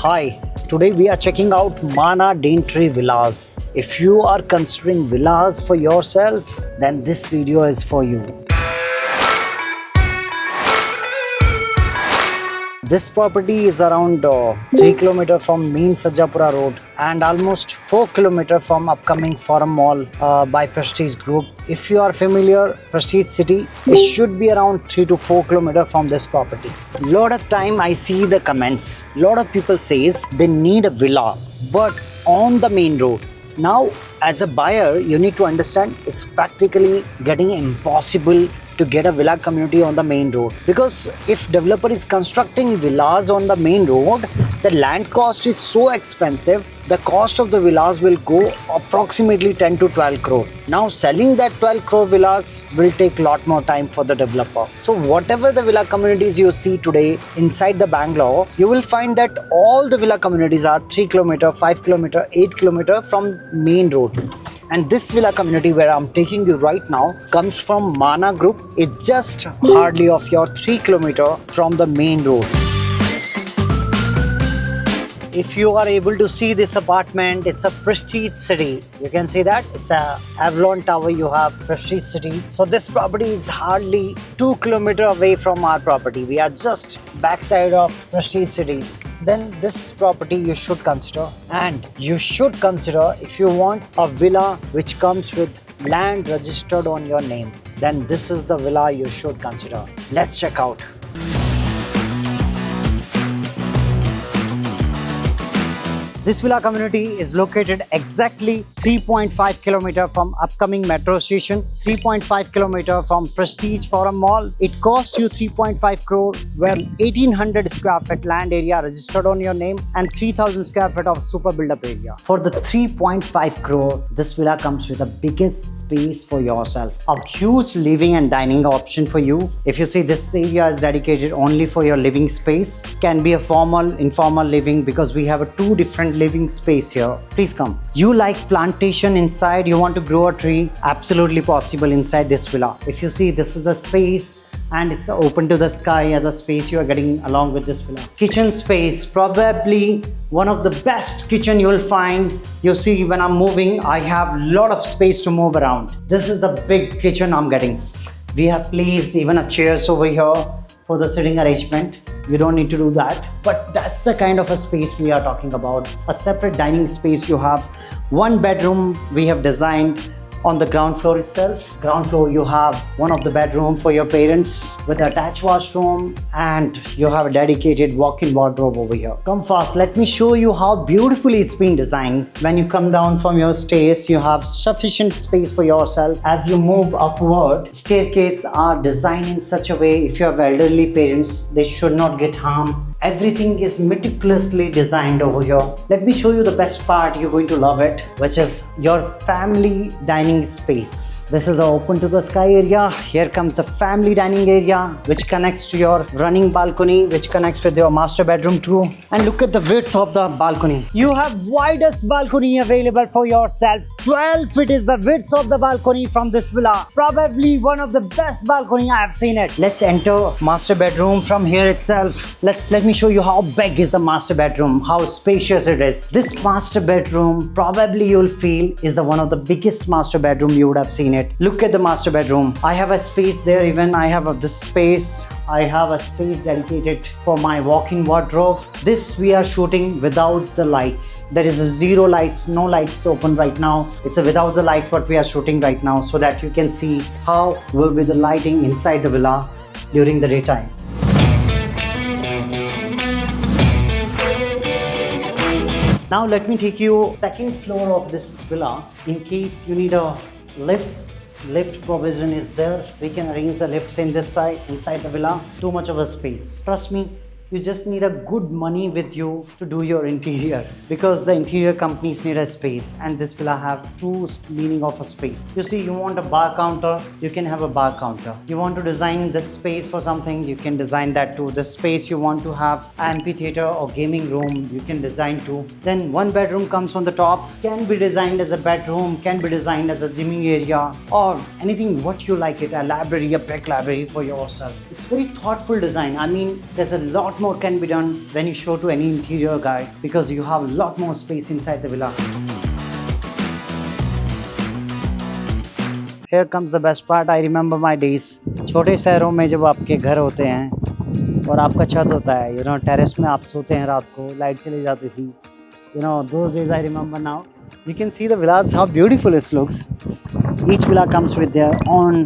Hi, today we are checking out Mana Daintree Villas. If you are considering villas for yourself, then this video is for you. This property is around 3 km from main Sajjapura road and almost 4 km from upcoming Forum Mall by Prestige Group. If you are familiar, Prestige City, it should be around 3 to 4 km from this property. Lot of time I see the comments. Lot of people says they need a villa, but on the main road. Now, as a buyer, you need to understand it's practically getting impossible to get a villa community on the main road, because if developer is constructing villas on the main road, the land cost is so expensive. The cost of the villas will go approximately 10 to 12 crore. Now selling that 12 crore villas will take lot more time for the developer. So whatever the villa communities you see today inside the Bangalore, you will find that all the villa communities are 3 km, 5 km, 8 km from main road. And this villa community where I'm taking you right now comes from Mana Group. It's just hardly of your 3 km from the main road. If you are able to see this apartment, it's a Prestige City. You can see that it's a Avalon Tower. You have Prestige City. So this property is hardly 2 km away from our property. We are just backside of Prestige City. Then this property you should consider, and you should consider if you want a villa which comes with land registered on your name, then this is the villa you should consider. Let's check out. This villa community is located exactly 3.5 km from upcoming metro station, 3.5 km from Prestige Forum Mall. It costs you 3.5 crore, where 1800 square feet land area registered on your name and 3000 square feet of super build-up area. For the 3.5 crore, this villa comes with the biggest space for yourself. A huge living and dining option for you. If you see, this area is dedicated only for your living space. Can be a formal, informal living, because we have a two different living space here. Please come. You like plantation inside, you want to grow a tree, absolutely possible inside this villa. If you see, this is the space and it's open to the sky as a space you are getting along with this villa. Kitchen space, probably one of the best kitchen you will find. You see, when I'm moving, I have a lot of space to move around. This is the big kitchen I'm getting. We have placed even a chairs over here for the sitting arrangement. You don't need to do that, but that's the kind of a space we are talking about. A separate dining space you have. One bedroom we have designed on the ground floor itself. Ground floor, you have one of the bedroom for your parents with attached washroom, and you have a dedicated walk-in wardrobe over here. Come fast, let me show you how beautifully it's been designed. When you come down from your stairs, you have sufficient space for yourself. As you move upward, staircases are designed in such a way, if you have elderly parents, they should not get harmed. Everything is meticulously designed over here. Let me show you the best part, you're going to love it, which is your family dining space. This is an open to the sky area. Here comes the family dining area, which connects to your running balcony, which connects with your master bedroom too. And look at the width of the balcony. You have widest balcony available for yourself. 12 feet is the width of the balcony from this villa. Probably one of the best balcony I have seen it. Let's enter master bedroom from here itself. Let me show you how big is the master bedroom, how spacious it is. This master bedroom, probably you'll feel, is the one of the biggest master bedroom you would have seen it. Look at the master bedroom. I have a space there. Even I have this space. I have a space dedicated for my walk-in wardrobe. This we are shooting without the lights. There is a zero lights, no lights open right now. It's a without the light what we are shooting right now, so that you can see how will be the lighting inside the villa during the daytime. Now let me take you second floor of this villa. In case you need a lift provision is there. We can arrange the lifts in this side, inside the villa. Too much of a space. Trust me, you just need a good money with you to do your interior, because the interior companies need a space, and this villa have true meaning of a space. You see, you want a bar counter, you can have a bar counter. You want to design this space for something, you can design that too. The space you want to have amphitheater or gaming room, you can design too. Then one bedroom comes on the top, can be designed as a bedroom, can be designed as a gymming area, or anything what you like it, a library, a pet library for yourself. It's very thoughtful design. I mean, there's a lot more can be done when you show to any interior guide because you have a lot more space inside the villa. Here comes the best part. I remember my days. छोटे शहरों में जब आपके घर होते हैं और आपका छत होता है, you know, टेरेस में आप सोते हैं रात को, लाइट चली जाती थी. You know, those days I remember now. You can see the villas, how beautiful it looks. Each villa comes with their own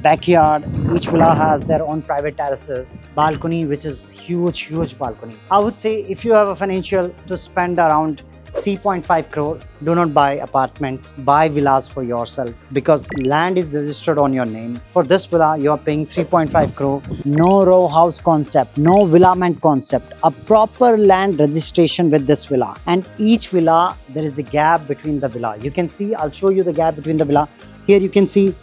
backyard. Each villa has their own private terraces, balcony, which is huge balcony. I would say if you have a financial to spend around 3.5 crore, do not buy apartment, buy villas for yourself because land is registered on your name. For this villa, you are paying 3.5 crore. No row house concept, no villament concept, a proper land registration with this villa. And each villa, there is a gap between the villa. You can see, I'll show you the gap between the villa. Here you can see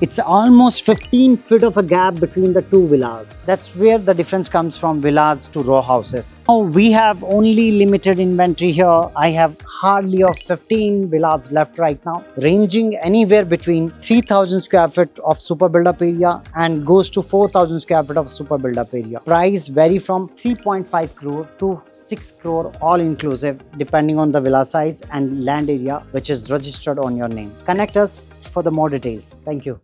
it's almost 15 feet of a gap between the two villas. That's where the difference comes from villas to row houses. Now we have only limited inventory here. I have hardly of 15 villas left right now, ranging anywhere between 3,000 square feet of super build-up area and goes to 4,000 square feet of super build-up area. Price vary from 3.5 crore to 6 crore all inclusive depending on the villa size and land area which is registered on your name. Connect us for the more details. Thank you.